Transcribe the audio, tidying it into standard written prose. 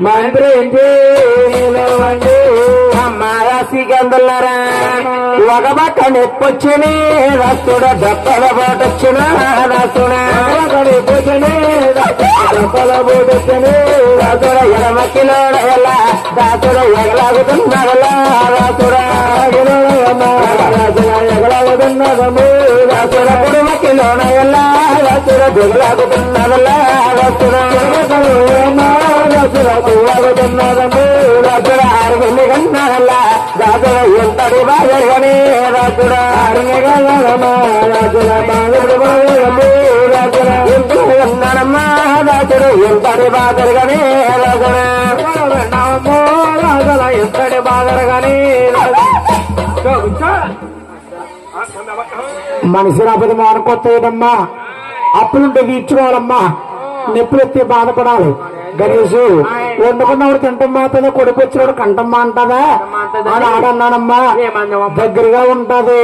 మంత్రి సికందులరా ఒక పక్క నొప్పొచ్చిని రస్తుడ దప్పల పోటొచ్చిన రస్తుడ నొప్పొచ్చిని దప్పల పోటొచ్చని రస్తుడ ఎడమకిలో రాసుడ ఎగలాగుతున్నదలా రాసుడ ఎగలాగుతున్నదము రాసుడ కుడుమకిలోన ఎలా రాసుడ దిగలాగుతున్నదలా రాసుడ రాసుడ దిగలాగుతున్నదము రాసుడ ఆరుగుని కన్నాడల్లా రాసుడ ఎంతటి బాగని రాసుడ ఆరునిగా రాసుడ బాగుడు బాగము రాసుడ ఎంత కన్నాడమ్మా రాసుడు ఎంతటి బాగరగని రాసుడ రాసుడ ఎంతటి బాగరగని మనిషి రాబోదు మానుకొత్తమ్మా అప్పులుంటే తీర్చుకోవాలమ్మా నొప్పులు ఎత్తే బాధపడాలి గణేషు వండుకున్నవాడు తింటం మాత్రమే కొడుకు వచ్చినవాడు కంటమ్మా అంటదా అని ఆడన్నానమ్మా దగ్గరగా ఉంటది.